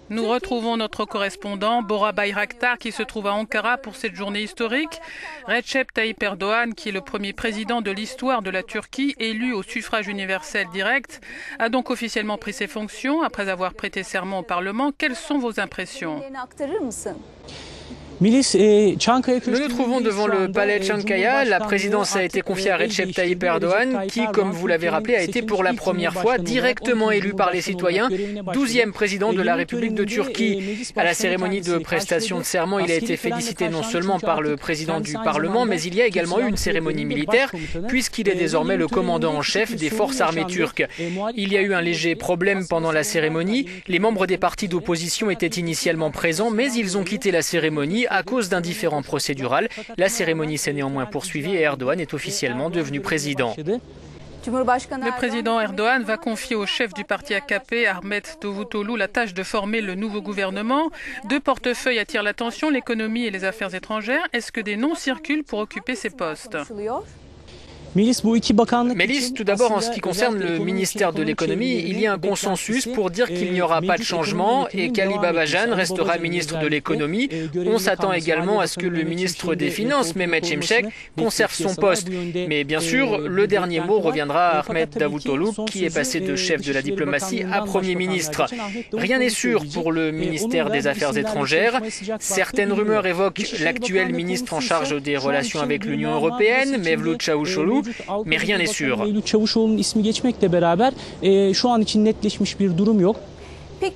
Nous retrouvons notre correspondant Bora Bayraktar qui se trouve à Ankara pour cette journée historique. Recep Tayyip Erdoğan, qui est le premier président de l'histoire de la Turquie, élu au suffrage universel direct, a donc officiellement pris ses fonctions après avoir prêté serment au Parlement. Quelles sont vos impressions ? Nous nous trouvons devant le palais Çankaya. La présidence a été confiée à Recep Tayyip Erdoğan, qui, comme vous l'avez rappelé, a été pour la première fois directement élu par les citoyens, 12e président de la République de Turquie. À la cérémonie de prestation de serment, il a été félicité non seulement par le président du Parlement, mais il y a également eu une cérémonie militaire, puisqu'il est désormais le commandant en chef des forces armées turques. Il y a eu un léger problème pendant la cérémonie. Les membres des partis d'opposition étaient initialement présents, mais ils ont quitté la cérémonie à cause d'un différend procédural. La cérémonie s'est néanmoins poursuivie et Erdoğan est officiellement devenu président. Le président Erdoğan va confier au chef du parti AKP, Ahmet Davutoğlu, la tâche de former le nouveau gouvernement. Deux portefeuilles attirent l'attention, l'économie et les affaires étrangères. Est-ce que des noms circulent pour occuper ces postes ? Melis, tout d'abord, en ce qui concerne le ministère de l'économie, il y a un consensus pour dire qu'il n'y aura pas de changement et qu'Ali Babacan restera ministre de l'économie. On s'attend également à ce que le ministre des Finances, Mehmet Şimşek, conserve son poste. Mais bien sûr, le dernier mot reviendra à Ahmet Davutoğlu, qui est passé de chef de la diplomatie à Premier ministre. Rien n'est sûr pour le ministère des Affaires étrangères. Certaines rumeurs évoquent l'actuel ministre en charge des relations avec l'Union européenne, Mevlut Çavuşoğlu, mais rien n'est sûr.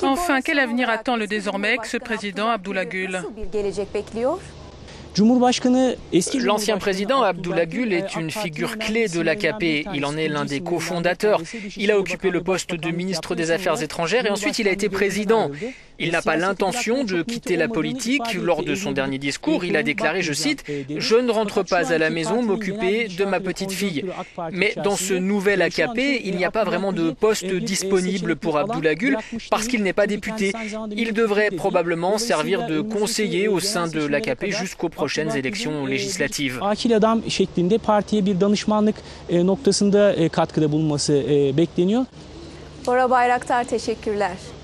Enfin, quel avenir attend le désormais ex-président Abdullah Gül ? L'ancien président Abdullah Gül est une figure clé de l'AKP. Il en est l'un des cofondateurs. Il a occupé le poste de ministre des Affaires étrangères et ensuite il a été président. Il n'a pas l'intention de quitter la politique. Lors de son dernier discours, il a déclaré, je cite, « Je ne rentre pas à la maison m'occuper de ma petite fille ». Mais dans ce nouvel AKP, il n'y a pas vraiment de poste disponible pour Abdullah Gül parce qu'il n'est pas député. Il devrait probablement servir de conseiller au sein de l'AKP jusqu'aux prochaines élections législatives. Bora Bayraktar, teşekkürler.